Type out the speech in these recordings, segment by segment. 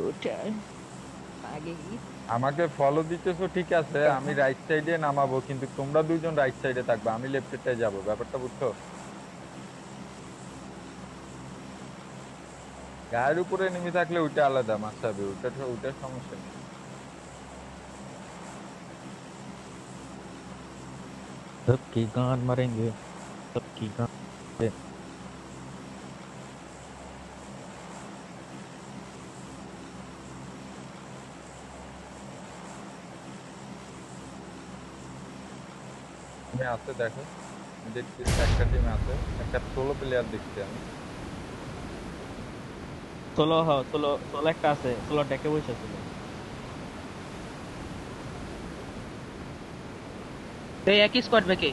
ওটাই আগে আমাকে ফলো দিতেছো ঠিক আছে, আমি রাইট সাইডে নামাবো, কিন্তু তোমরা দুইজন রাইট সাইডে থাকবে, আমি লেফটেরটায় যাবো, ব্যাপারটা বুঝছো? গায়ের উপরে নেমে থাকলে ওইটা আলাদা মাসাবে, ওইটার সমস্যা নেই। सबकी गांड मारेंगे, सबकी गांड। টিমে আছে দেখো, আমি দেখতেছি একটা টিমে আছে, একটা 16 প্লেয়ার দেখছি আমি। ষোলো ষোলো ষোলো একটা আছে, ষোলো ডেকে বসে ছিল। এই একই স্কোয়াড ব্যাকে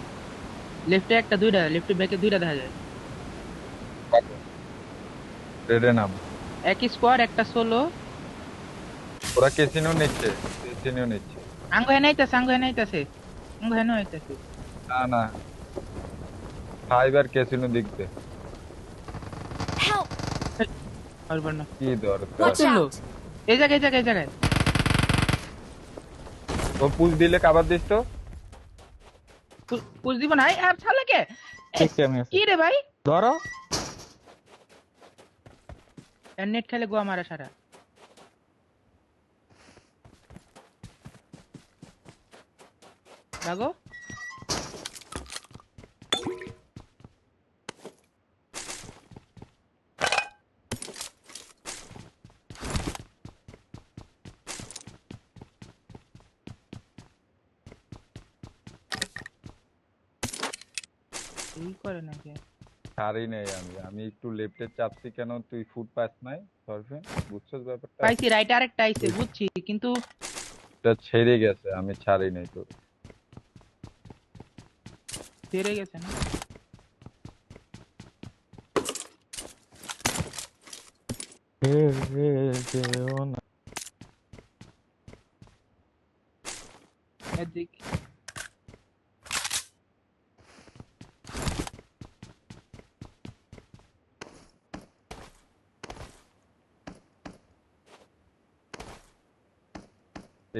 লেফটে একটা দুইটা লেফটে ব্যাকে দুইটা দেখা যায়। রেডে নাম। একই স্কোয়াড একটা সোলো। ওরা কেসিনো নিচ্ছে, কেসিনো নিচ্ছে। আঙ্গ হেন আইতাছে। না না, ফাইবার কেসিনো দেখতে Help! পারবার না। কি দরকার। Watch চললো out! এই জায়গায় ও পুশ দিলে কাবার দিস তো। পুশ দিব না আর শালাকে। এ, দেখছি আমি আছে, কি রে ভাই, ধরো। নেট খেলে গোয়া মারা সারা। লাগো এই করে নাকি? ছাড়ি নেই আমি, আমি একটু লেফটে চাপছি কেন, তুই ফুট পাস নাই সরফেন, বুঝছস ব্যাপারটা? পাইছি রাইট আরেকটা আইছে বুঝছি কিন্তু এটা ছেড়ে গেছে, আমি ছাড়ি নাই তোর। হেরে গেছে না। যেও না। এদিক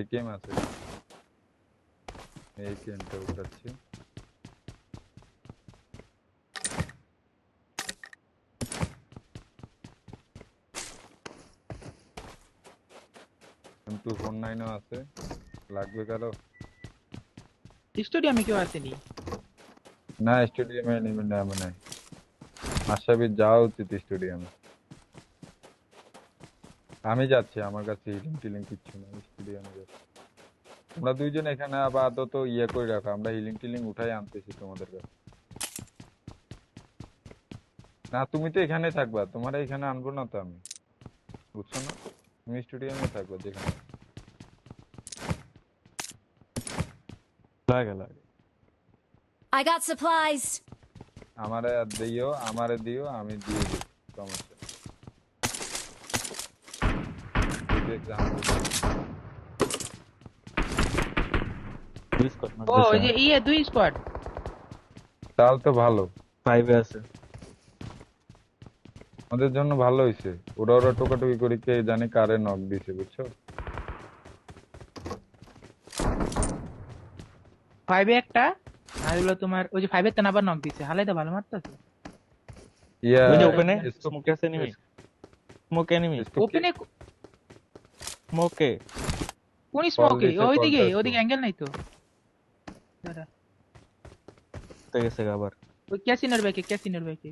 একেম আছে, এই গেমটা উঠাচ্ছি। M249 আছে, লাগবে কারো? স্টেডিয়ামে কেউ আসেনি। না স্টেডিয়ামে নেবে না মানে, আশাবির যাওয়া উচিত স্টেডিয়ামে। আমি যাচ্ছি, আমার কাছে হিলিং টিলিং কিচ্ছু না, স্টেডিয়ামে যাচ্ছি। তোমরা দুইজন এখানে আপাতত ইয়ে করে রাখো, আমরা হিলিং টিলিং উঠাই আনতেছি তোমাদের কাছে। না তুমি তো এখানে থাকবা, তোমার এখানে আনবো না তো আমি, বুঝছো না? তুমি স্টেডিয়ামে থাকবা যেখানে। লাগে লাগে। I got supplies! আমারে আর দিও, আমারে দিও, আমি দিয়ে দিই, সমস্যা নেই। যদি exam দুই স্কোয়াড ও ওই যে দুই স্কোয়াড। তাহলে তো ভালো, ফাইভে আছে। আমাদের জন্য ভালো হয়েছে। ওরা ওরা টোকাটুকি করে কে জানে কারে নক দিছে, বুঝছো? ফাইভে একটা আর হলো তোমার ওই যে ফাইভের তো আবার নক দিছে, হালাই তো ভালো মারতেছে। ইয়া ওই যে ওপেনে স্কোপ, স্মোক আছে, এনিমি স্মোক, এনিমি স্কোপ কি? ওপেনে স্মোকে। কোন কল স্মোকে? দিছে, ওইদিকে কলটা ওদিকে অ্যাঙ্গেল নাই তো। দাঁড়া, গেছে আবার। ওই ক্যাসিনোর ব্যাকে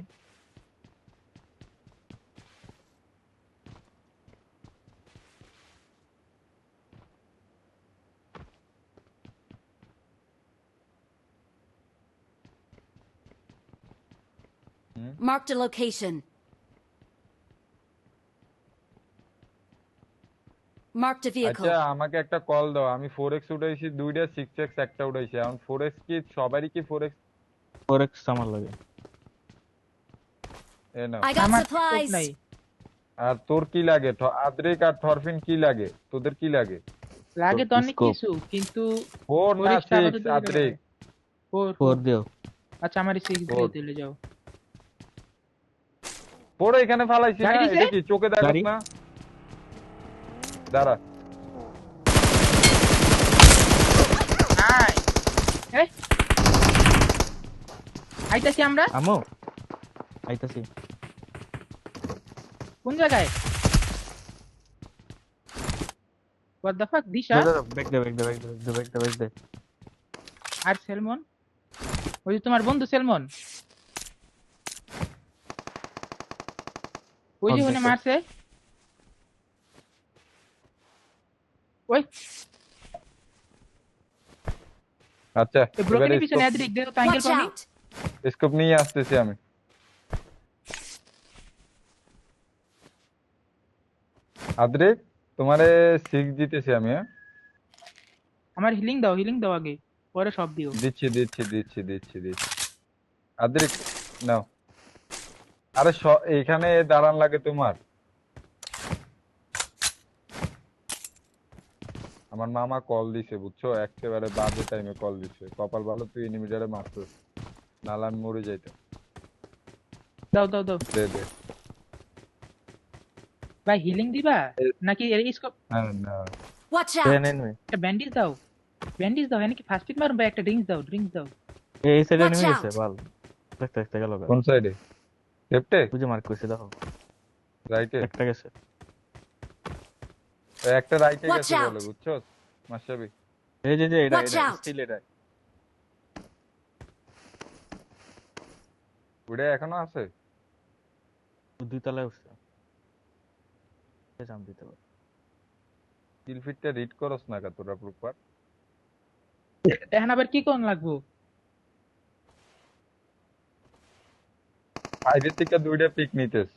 Marked a location. Marked a vehicle. আচ্ছা আমাকে একটা কল দাও, আমি 4x উঠাইছি দুইটা, 6x একটা উঠাইছি। এখন 4x কি সবারই কি 4x? 4x আমার লাগে। এ নাও। I got আমার স্কোপ supplies. নাই। আর তোর কি লাগে? আদ্রিক আর থরফিন কি লাগে? তোদের কি লাগে? লাগে তো অনেক স্কোপ কিছু কিন্তু 4 না 4x টা 6 আপাতত দিতে আদ্রিক? পারে। 4 4 দিও। আচ্ছা আমার 6 দিলে 4 দিলে যাও। 4 এখানে ফালাইছি না, গাড়ি দিছে? এটা কি চোখে দেখছ গাড়ি না? দাঁড়া। আয় এই আইতাছি আমরা আমো আইতাছি। কোন জায়গায় what the fuck Disha back দে ব্যাক দে ব্যাক দে ব্যাক দে ব্যাক দে। আর সেলমন ওই যে তোমার বন্ধু সেলমন ওই যে কোন ওখানে দিকে? মারছে ওই আচ্ছা এবারে ব্রোকেনের পিছনে এদিক দেখো তো অ্যাঙ্গেল Watch পাবি out! স্কোপ নিয়ে আসতেছি আমি। আদ্রে তোমারে 6 দিতেছি আমি, হ্যাঁ? আমার হিলিং দাও আগে পরে সব দিও দিচ্ছি দিচ্ছি দিচ্ছি দিচ্ছি দিচ্ছি। আদ্রে নাও। আরে এইখানে দাঁড়ান লাগে তোমার। আমার মামা কল দিছে বুঝছো, একেবারে বাজে টাইমে কল দিছে। কপাল ভালো তুই এনিমিটারে মারছিস, নাহলে আমি মরে যাইতাম। দাও দাও দাও দে দে। ভাই হিলিং দিবা নাকি এর স্কোপ হ্যাঁ না Watch দেন out! এনিমি। একটা ব্যান্ডেজ দাও নাকি ফার্স্ট এড মারুন ভাই একটা ড্রিঙ্কস দাও এই সাইডে Watch এনিমি out! গেছে বাল। দেখতে দেখতে গেল গা। কোন সাইডে? লেফটে? বুঝে মার্ক করছে দেখো। রাইটে? একটা গেছে। একটা রাইটে Watch গেছে out! বলে বুঝছো মাসাবি। এই যে যে এটা Watch এটা out! স্টিল এটা। ওটা এখনো আছে? দুই তলায় উঠছে। জাম দিতে পারে। কিল ফিটটা রিড করস না কা তোরা প্রপার? এখন আবার কি কোন লাগবো সাইডের থেকে দুইটা পিক নিতেস।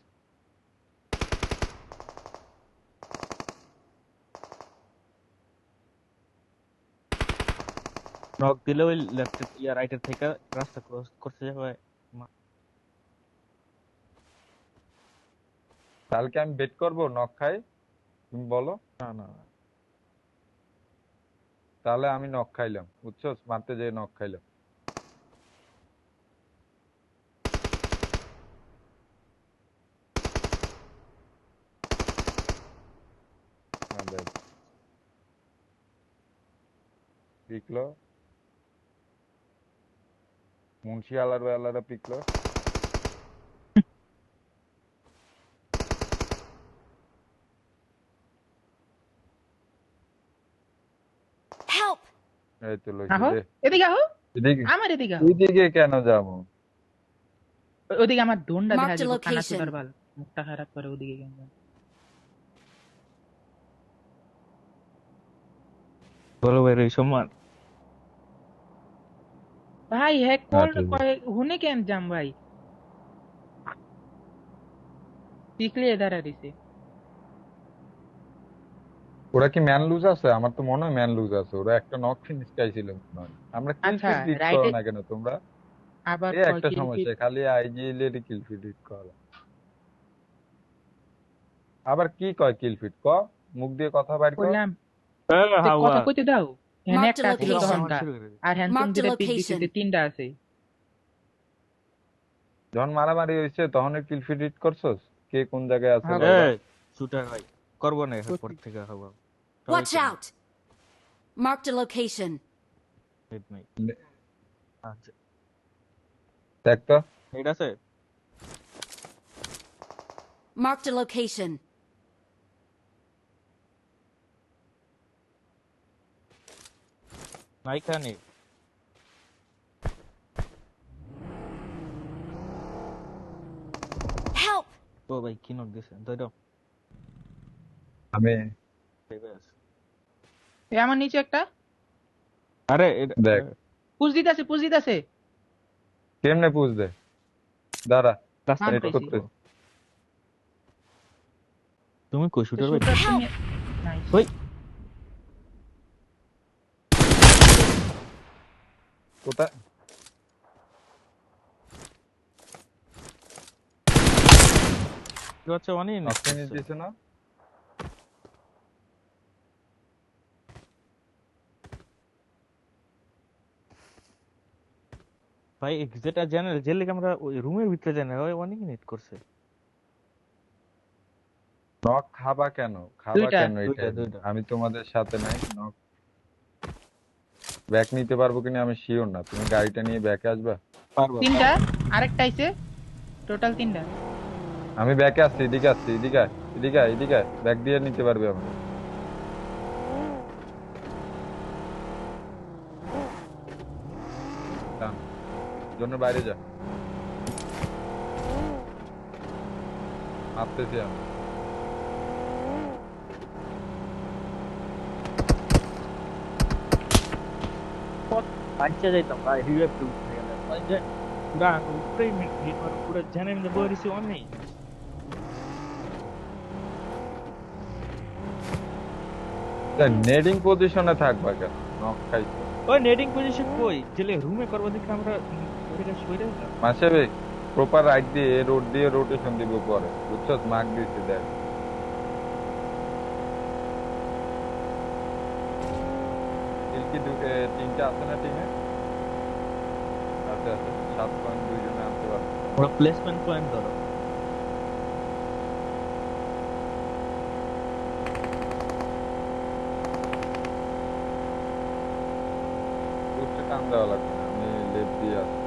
নক দিলে ওই লেফট ইয়া রাইটের থেকে রাস্তা ক্রস করতে যাবে। কালকে আমি বেট করবো নক খাই, তুমি বলো। না না না। তাহলে আমি নক খাইলাম বুঝছো, মারতে যেয়ে নক খাইলাম। পিকলো মুন্সি আলাদা আলাদা পিকলো। Help! এই তো লইছি আহো দে। এদিকে আহো এদিকে? আমার এদিকে আহো ওইদিকে কেন যাবো? ওদিকে আমার দোনটা দেখা Marked a যাবো খানা location. সুদার বাল মুখটা খারাপ করে ওদিকে কেন বলো ভাই এই সম্মান। ভাই হ্যাঁ কল আচ্ছা হুনে কেন যাম ভাই পিকলে দাঁড়া দিছে ওরা কি ম্যান লুজ আছে? আমার তো মনে হয় ম্যান লুজ আছে। ওরা একটা নক ফিনিশ চাইছিল মনে হয়। আমরা কিল আচ্ছা ফিট রিড করো রাইটে না কেন তোমরা? আবার এই কয় একটা কিল সমস্যা, খালি আইজিএল এর কিল ফিট রিড করো। আবার কি কয় কিল ফিট ক, মুখ দিয়ে কথা বাইর কর। বললাম হাওয়া কথা কইতে দাও এখানে Marked একটা a আছিল এগুলো location. তখনকার শুরু করে দিই। আর হ্যান্ডসাম Marked a যেটা পিক location. দিতেছে তিনটা আছে যখন মারামারি হয়েছে তখন কিল ফিট রিড করছস, কে কোন জায়গায় আছে হ্যাঁ, বলো। এই শুটার ভাই করবো না এরপর থেকে হাওয়া। Watch out! Marked a location. Mid নাই। আচ্ছা দেখ তো। মিড আছে। Marked a location. নাই খানি। Help! ও ভাই কি নক দিছে তাই দাও। আমি এ আমার নিচে একটা আরে দেখ পুশ দিতেছে কেমনে পুষ দে। দাঁড়া রাস্তা মান নেট পাইছি। করতে। তুমি কই শুটার ভাই? শুটার তুমি নাইস ওই কোথায়? কি হচ্ছে অনেক নক ফিনিশ দিছে না? ভাই যেটা জেনারেল যে লেগে আমরা ওই রুমের ভিতরে জানি ওই অনেক নেট করছে। নক খাবা কেন? খাবা দুইটা। কেন দুইটা এটা? দুইটা আমি তোমাদের সাথে নাই। নক ব্যাক নিতে পারবো কিনা আমি শিওর না। তুমি গাড়িটা নিয়ে ব্যাকে আসবা? পারবো তিনটা, পারবো। আরেকটা আইছে, টোটাল তিনটা। আমি ব্যাকে আসছি, এদিকে আসছি, এদিকে আয়, এদিকে আয়, এদিকে আয়। ব্যাক দিয়ে নিতে পারবে আমাকে। ডান। জন্য বাইরে যা, মারতেছি আমি। বাচ্চা যাইতাম ভাই রিভাইভ টু উঠে গেল মানে যে পুরা উপরে হিট মার পুরা জানেন যে বরিছি অনেক নেডিং পজিশনে থাকবা কেন? নক খাইছো। ওই নেটিং পজিশন কই জেলে রুমে করবো দেখে আমরা ওইটা সইরে দিলাম। মাসে প্রপার রাইট দিয়ে রোড দিয়ে রোটেশন দিব পরে, বুঝছো? মার্ক দিতে দেখ। কি তিনটা আছে না টিমে? আচ্ছা আচ্ছা, 7.2 জনে আনতে পারবো। ওরা প্লেসমেন্ট পয়েন্ট ধরো বুস্টে টান দেওয়া লাগবে না, আমি লেফট দিয়ে আসছি।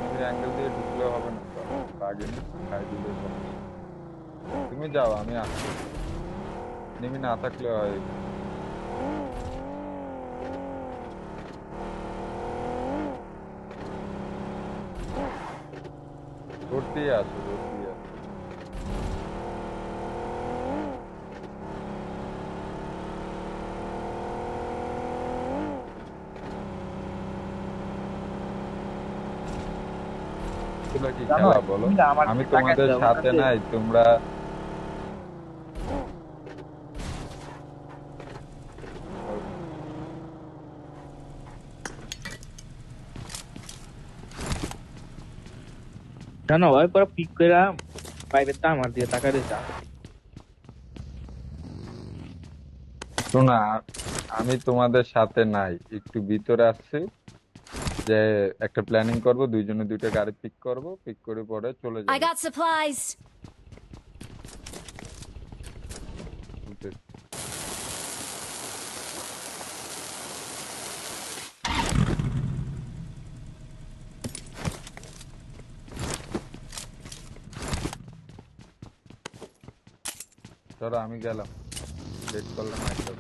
আমি অ্যাঙ্গেল দিয়ে ঢুকলেও হবে না, আগে খাই দিলে সমস্যা। তুমি যাও, আমি আসছি। নিমি না থাকলে হয়। রোড দিয়ে আসো, রোড দিয়ে আসো। এগুলো কি জানো খেলা বলো? তুমি না আমার আমি দিকে তাকায় তোমাদের দাও সাথে কাছে নাই, তোমরা জানো ওই পরে পিক করে প্রাইভেট টা আমার দিকে তাকায় দিয়েছে শোনা। আমি তোমাদের সাথে নাই, একটু ভিতরে আসছি। যে একটা প্ল্যানিং করব, দুইজনে দুইটা গাড়ি পিক করব, পিক করে পরে চলে I যাব। got supplies. ধরো আমি গেলাম, লেট করলাম একটা।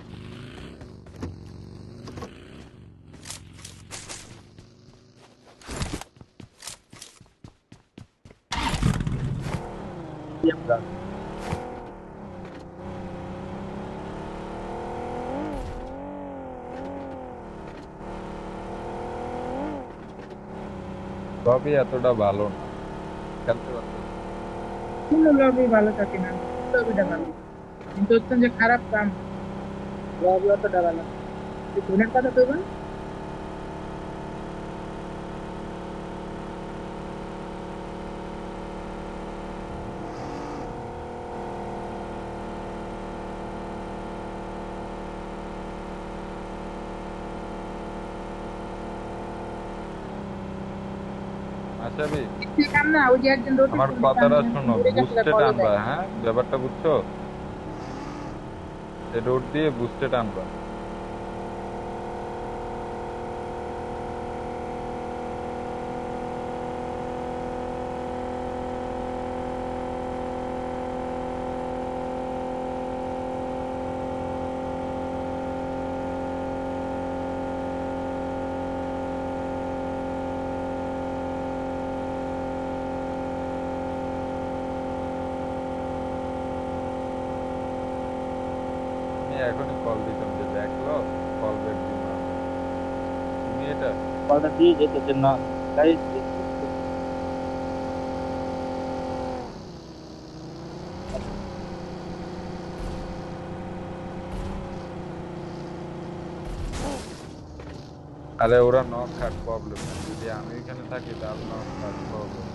সবই এতটা ভালো না, খেলতে পারতো। কোন লবি ভালো থাকে না, লবিটা ভালো, কিন্তু হচ্ছে যে খারাপ কাম, লবি অতটা ভালো না। তুই ধনের কথা কইবা? আচ্ছা কাম না, ওই যে একজন রোড আমার কথাটা শোনো, বুস্টে টানবা, হ্যাঁ ব্যাপারটা বুঝছো? এই রোড দিয়ে বুস্টে টানবা। আমি এখনই কল দিতাম যে দেখলো, কল ব্যাক দিন। তুমি এটা কলটা দিয়ে যেতে না গাড়ি আরে ওরা নক খাট, প্রবলেম না। যদি আমি এখানে থাকি তাহলে নক খাট প্রবলেম।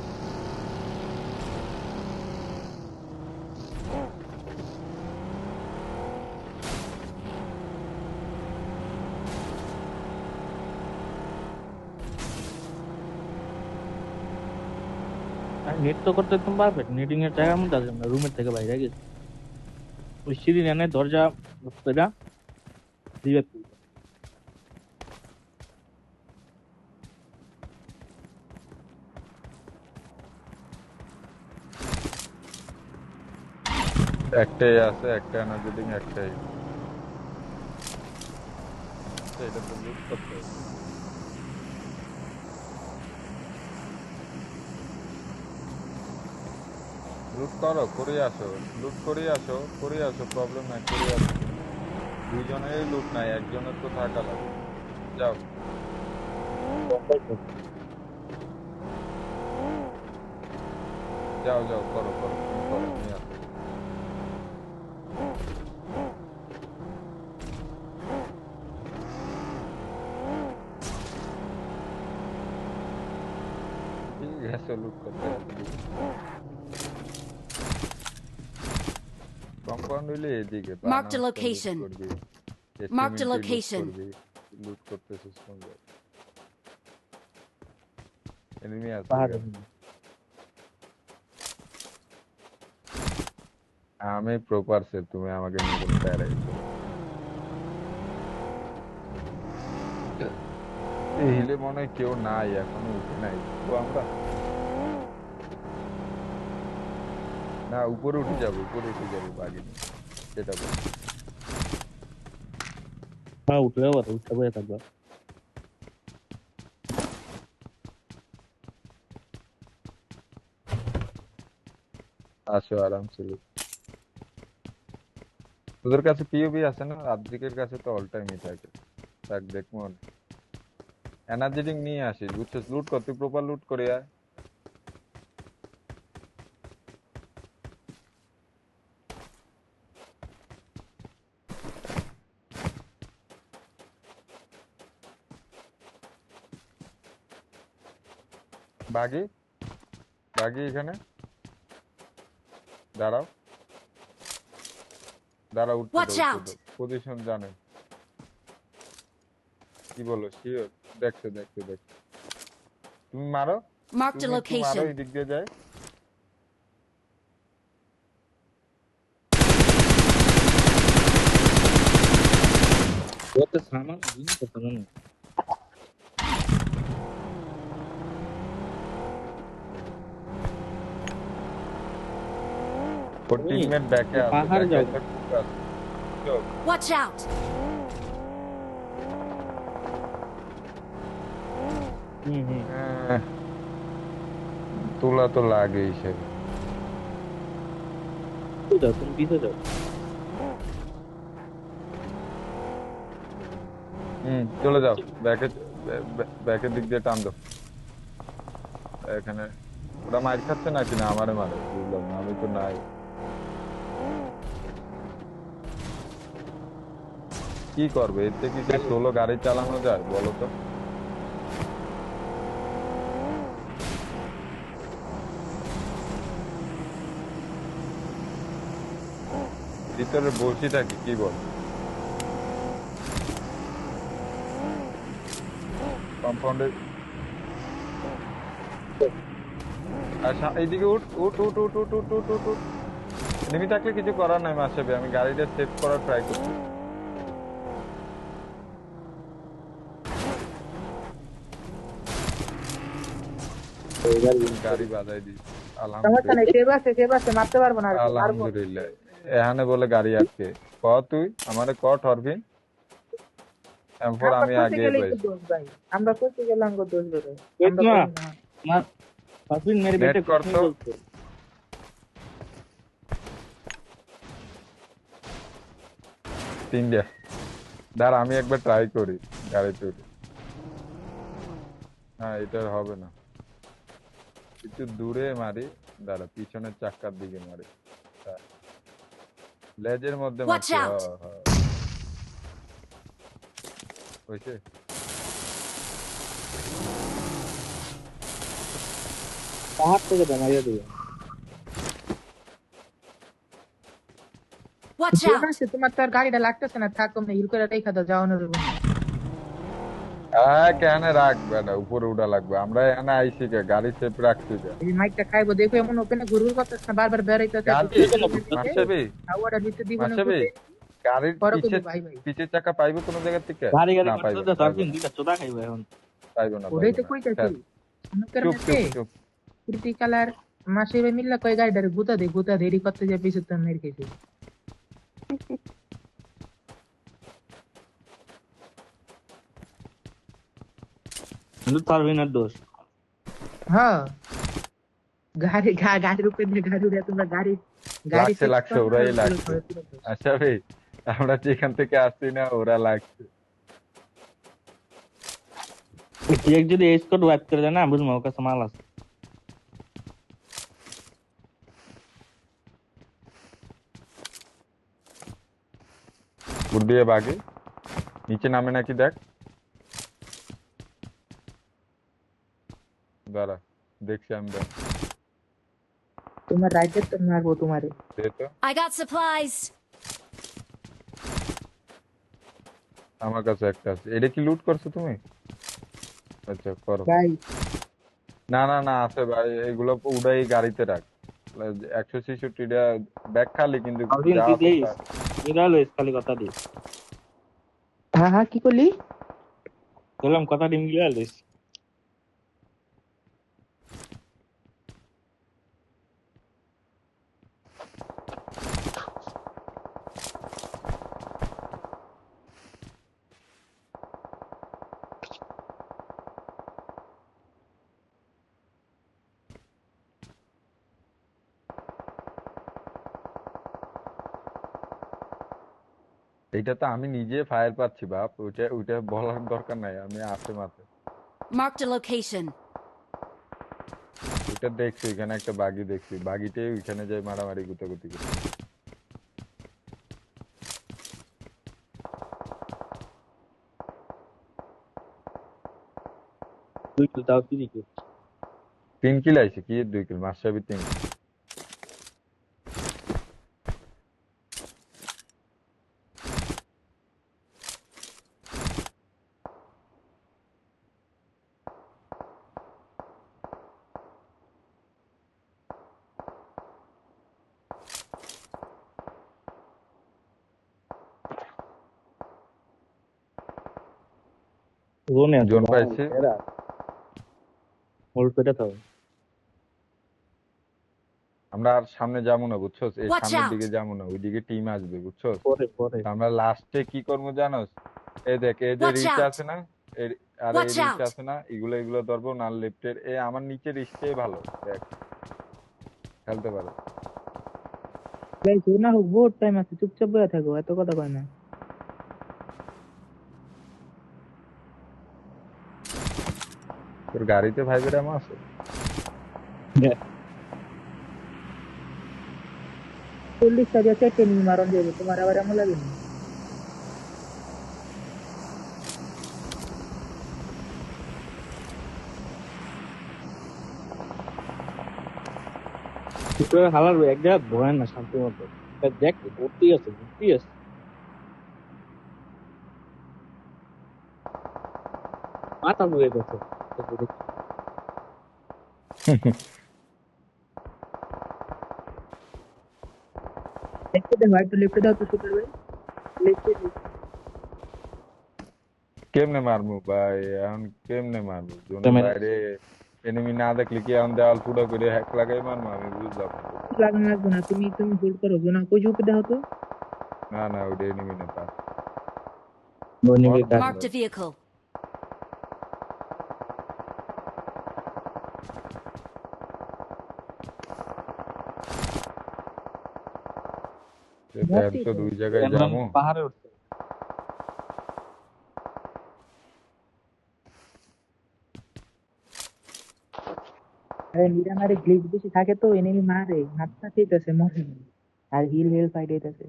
নেট তো করতে একদম পারফেক্ট, নেটিং এর জায়গার মধ্যে আছে, আমরা রুমের থেকে বাইরে গেছি, ওই সিঁড়ি এনে দরজা এটা রিভাইভ করবো। একটাই আছে, একটা এনার্জেটিক, একটাই। এটা তো লুট করতে হবে। লুট করো, করে আসো, লুট করে আসো, করে আসো, প্রবলেম নাই, করে আসো। দুইজনেরই লুট নাই, একজনের তো থাকা লাগবে। যাও। যাও যাও, করো করো, তুমি করো, নিয়ে আসো। ঠিক আছে, লুট করতে কম্পাউন্ড হইলে এদিকে Marked a লুট location. করবি, Marked a লুট location. করবি, লুট করতেছিস কোন জায়গায়? এনিমি আছে পাহাড়ে এখানে। আমি প্রপার সে, তুমি আমাকে নিয়ে কোনো প্যারাই এই হিলে মনে হয় কেউ নাই, এখনো উঠে নাই তো আমরা। না, উপরে উঠে যাবো, উপরে উঠে যাবো, বাগি নেই, সেটা বল। হ্যাঁ উঠে যাবো, উঠে বসে থাকবো। আসো আরামসে loot। তোদের কাছে পিওবি আছে না? আদ্রিকের কাছে তো অল টাইমই থাকে। থাক, দেখবো এনার্জেটিক নিয়ে আসিস, বুঝছিস? লুট কর, তুই প্রপার লুট করে আয়। বাগি, বাগি এখানে দাঁড়াও, দাঁড়াও, উঠতে দাও, Watch উঠতে out! দাও, পজিশন জানে। কি বলো, শিওর? দেখছো দেখছো দেখছো, তুমি মারো, Marked a তুমি একটু মারো, location. এই দিক দিয়ে যায়। ওতে সামান জিনিস করতে না। ওর টিমমেট ব্যাকে আছে, পাহাড় ব্যাকে যাও। আছে, খুব আছে। চল। Watch out! হুম। আহ, তোলা তো লাগে হিসেবে। যাও, তুমি পিছে যাও। চলে যাও ব্যাকে, ব্যাকের দিক দিয়ে টান দাও। এখানে ওরা মার খাচ্ছে নাকি না আমারে মারে, বুঝলাম না, আমি তো নাই। কি করবে এর থেকে? কি সোলো গাড়ি চালানো যায় বলো তো? ভিতরে বসি থাকি, কি বল? কম্পাউন্ডে এইদিকে উঠ উঠ উঠ উঠ উঠ উঠ উঠ উঠ উঠ। এনিমি থাকলে কিছু করার নাই মাসাবে, আমি গাড়িটা সেভ করার ট্রাই করছি। গাড়ি বাজাই দিই, সমস্যা নেই, আলহামদুলিল্লাহ। সেভ আছে, মারতে পারবো না আর কি, মারবো। আলহামদুলিল্লাহ। এখানে বলে গাড়ি আটকে। ক তুই আমারে ক টরবিন, এরপর আমরা আমি করতে আগে গেলেই তো পাইছি। দোষ ভাই, আমরা করতে গেলে আমাকে দোষ বেরোয়, ওয়েট আমরা না, করি না। আমার পাসবিন মেরে নেট বেটে কর কুছনি তো। বলছে। তিনটা দাঁড়া, আমি একবার ট্রাই করি গাড়ি চড়ে। হ্যাঁ, এটা হবে না, একটু দূরে মারি। দাঁড়া, পিছনের চাক্কার দিকে মারি। হ্যাঁ, লেজের মধ্যে Watch মারছি। out! হ্যাঁ হ্যাঁ, হয়েছে। পাহাড় থেকে দামাইয়া দিবে। Watch zone out! আছে, তোমার তো আর গাড়িটা লাগতেছে না, থাক তুমি হিল করে রেখা দাও, যাও না রুম। হ্যাঁ কেন রাখবে না, উপরে উঠা লাগবে, আমরা এখানে আইসি কে গাড়ি সেফ রাখছি কে? এই মাইকটা খাইবো দেখো, এমন ওপেনে ঘুরঘুর করতেছ না, বারবার বেরাইতেছে গাড়ি ঢুকতেছে এখানে রুমের ভিতরে, ঘুরতেছে। মাসেবি হাওয়াটার ভিতরে দিব না মাসেবি ঢুকে, গাড়ির পরে পিছে, কইবো ভাই ভাই। পিছের চাকা পাইবো কোনো জায়গা থেকে? গাড়ি গাড়ি না পাইবো করতেছে না, পাইবো সার্ভিং না, দিটা চোদা খাইবো এখন। পাইবো না, ওটাই পাইবো তো না, কইতাছি, শেষ। অনুকের চুপ ম্যাচে চুপ চুপ। ক্রিটিক্যাল আর মাসে ভাই মিল্লা কয় গাড়িটারে গুতা দেরি করতে যায় পিছু তো মেরে খেয়েছে। কিন্তু সার্ভিনের দোষ। হ্যাঁ, গাড়ির উপরে দিয়ে গাড়ি উড়ে তোমরা গাড়ি গাড়ি লাগছে ফিক্স লাগছে, করো না, ওরাই ওগুলো লাগছে। সবাই পুরো দোষ। আচ্ছা ভাই, আমরা যেখান থেকে আসছি না ওরা লাগছে। ঠিক যদি এই স্কোর ওয়াইপ করে দেয় না, বুঝবো ওর কাছে মাল আছে। বুট দিয়ে বাগে নিচে নামে নাকি দেখ, দাঁড়া দেখছি আমি, দেখ তোমার রাইডার তো মারবো তোমারে। দে তো। I got supplies. আমার কাছে একটা আছে, এটা কি লুট করছো তুমি? আচ্ছা করো। ভাই না না না, আছে ভাই, এগুলো উড়াই গাড়িতে রাখ। 166টা ব্যাগ খালি, কিন্তু সার্ভিং যা তুই আছে দিস, তা। এরা হলো খালি কথা দিস। হ্যাঁ হ্যাঁ, কি করলি? বললাম কথা দিন গিয়ে আলিস। এইটা তো আমি নিজে ফায়ার পাচ্ছি বাপ, ওইটা ওইটা বলার দরকার নাই, আমি আছে মাত্র। Marked a location. ওইটা দেখছি, ওইখানে একটা বাগি দেখছি, বাগিতে ওইখানে যাই মারামারি গুতাগুতি করছি। তুই তো তাও তুই কি 3 কিল আইছে, কি 2 কিল? মাসাবি 3। জোনে আছে জোন ভাই, পাইছে। এরা হোল্ড করে থাও। আমরা আর সামনে যাবো না বুঝছো, এই Watch সামনের out! দিকে যাবো না, ওইদিকে টিম আসবে বুঝছো। পরে পরে আমরা লাস্টে কি করবো জানোস? এই দেখ, এই যে Watch রিচ out! আছে না, আর এই Watch রিচ out! আছে না, এগুলো এগুলো ধরবো না, লেফটের এই আমার নিচের রিচটাই ভালো, দেখ খেলতে পারো। ভাই না হোক, বহুত টাইম আছে, চুপচাপ বসে থাকো, এত কথা কয় না। তোর গাড়িতে ভাইবেরাম আছে? 40টা দিয়ে 4টে নিয়ে মারণ যাবে, তোমার আবার এমন লাগে না? শুক্রবার হালার এক জায়গায় ধরেন না শান্তি মতো। দেখ ভর্তি আছে ভর্তি আছে। মাথা মুড়ে গেছে। লেফটে দাও, একটু লেফটে দাও তো সুপার ভাই, লেফটে। কেমনে মারবো ভাই এখন, কেমনে মারবো জোনের বাইরে? এনিমি না দেখলে কি এখন দেওয়াল ফুটো করে হ্যাক লাগাই মারবো? আমি বুঝলাম না। লাগানো লাগবে না, তুমি তুমি হোল্ড করো না, কই উপরে দাও তো। না না, ওইটা এনিমি না পাস। Marked a vehicle. তো 2 জায়গায় যাবো। পাহাড়ে উঠছে। আরে মিরামারে গ্লিচ বেশি থাকে তো এনিমি মারে, হাতটা ঠিক আছে মরে না। আর হিল হিল ফাইট হইতাছে।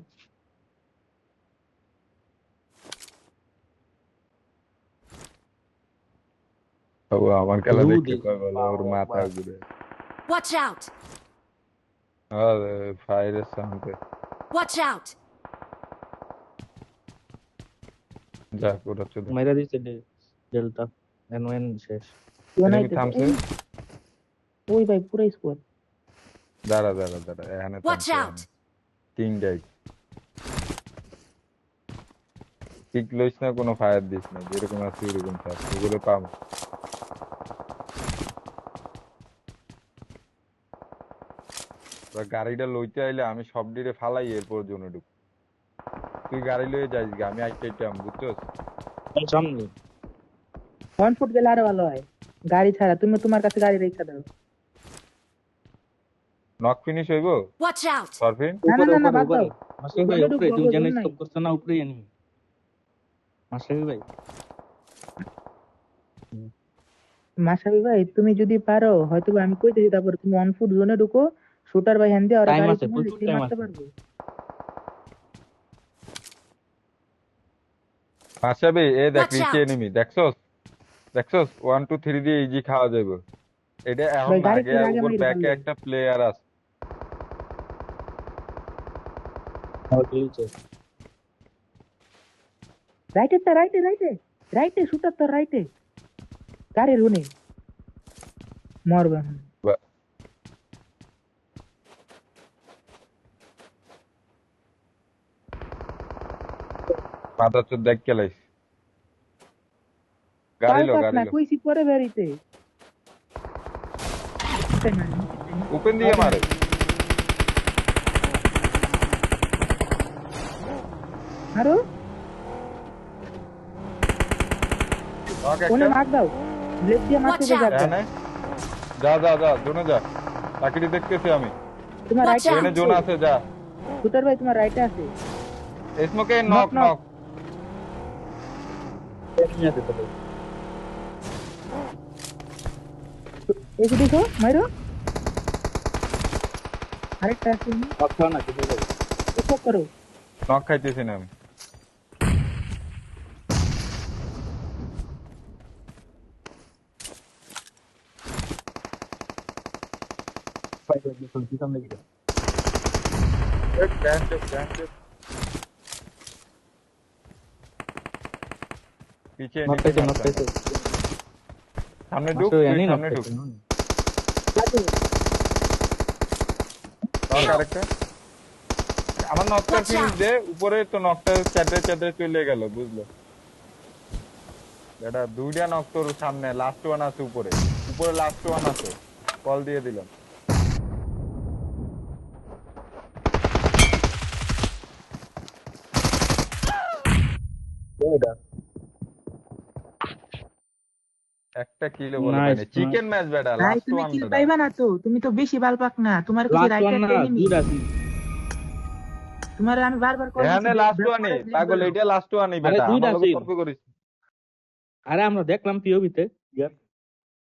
ও আমার খেলা দেখতে রুদি কয় বলে ওর মাথা ঘুরে। Watch out! আরে ফায়ারের সাউন্ড, Watch out! যা ওরা চোদা। মাইরা দিছে ডেল্টা এনওএন শেষ। এনিমি ইউনাইটেড থামছে। ওই ভাই পুরো স্কোয়াড। দাঁড়া এখানে Watch থামছে out! কিং গাই। ঠিক লইস না, কোনো ফায়ার দিস না, যেরকম আছে ওরকম থাক, ওগুলো পাম। গাড়িটা লইতে আইলে আমি সব ডিরে ফালাই এরপর জন্য ঢুক। তুই গাড়ি লয়ে যাইস গা, আমি আইটাম বুঝছস। সামনে 1 ফুট গেলে আরো ভালো হয় গাড়ি ছাড়া। তুমি তোমার কাছে গাড়ি রেখে দাও। নক ফিনিশ হইব Watch out! সরফিন। না না উপরে না না উপরে বাদ উপরে দাও। মাসে ভাই জনে উপরে ঢুকবো, তুমি ওকে জানো জন্য নাই। স্টপ করছ না উপরে এনিমি মাসে ভাই। মাসাবি ভাই তুমি যদি পারো হয়তো বা আমি কইতেছি, তারপর তুমি 1 ফুট জোনে ঢুকো, শুটার ভাই হ্যান্ড দিয়ে ওরা টাইম গাড়ি আছে, কিনে প্রচুর লিখে টাইম মারতে আছে। পারবে। আশাবি এ দেখ Watch নিচে out! এনিমি, দেখছস 1 2 3 দিয়ে ইজি খাওয়া যাবে। এটা এখন ভাই না, গাড়ি আগে থেকে আগে উপর মাইরে ব্যাকে ফেলবে। একটা প্লেয়ার আছে। রাইটে তা রাইটে রাইটে রাইটে শুটার তো রাইটে গাড়ির হুনে মরবে এখন। বা- মাথা চোদ দেখ কেলাইস। গাড়ি পাল লো পাস গাড়ি না লো, কইছি পরে বেরিতে। ওপেন দিয়ে মারে। আরো নক কোনে একটা মার দাও, ব্লেড দিয়ে মারতে Watch হবে out! যাবে। এখানে। যা জোনে যা, চাকরি দেখতেছি আমি। তোমার Watch রাইটে out! এখানে জোন আছে, যা। শুটার ভাই তোমার রাইটে আছে। স্মোকে নক নক নক। এনিমি আছে তো ভাই। এই যে দেখো মাইরো আরেকটা আছে। কথা না কিছু ভাই। চেক করো। নক খাইতেছি না আমি। ভাই দেখুন কি সামনে গিয়ে পিছে নট নিচে পেছে নট মারছে। পেছে সামনে ঢুক, মাসে তুই এনি নট সামনে ঢুক। পেছে লাগে। নক আরেকটা। আমার নকটা Watch ফিনিশ out! দে, উপরে তো নকটা চাটে চলে গেল, বুঝলো। এটা দুইটা নক তোর সামনে, লাস্ট ওয়ান আছে উপরে, উপরে লাস্ট ওয়ান আছে, কল দিয়ে দিলাম। ওইটা একটা কিলো বলে নাইস পাইনি, চিকেন ম্যাচ বেটা, ভাই লাস্ট তুমি ওয়ান কিল বেটা। পাইবা না তো, তুমি তো বেশি বাল পাক না। তোমার কিছু লাস্ট রাইটে ওয়ান না একটা এনিমি। দুইটা আছে। তোমার আমি বারবার কল দিছি, এখানে লাস্ট ওয়ানই পাগল, এটা লাস্ট ওয়ানই আরে বেটা, দুইটা আমার লগে আছে। তর্ক করিস। আরে আমরা দেখলাম পিওবিতে ইয়ার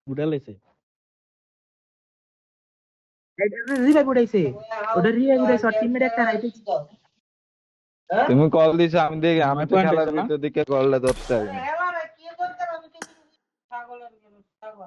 উড়ালেছে। রিভাইভ উঠাইছে, ওটা রিভাইভ উঠাইছে, আর টিমমেট একটা রাইটে। তুমি কল দিছ, আমি দেখি, আমি আমার তো পয়েন্ট খেলার হইছে না ভিতর দিকে কলটা ধরতে পারি না।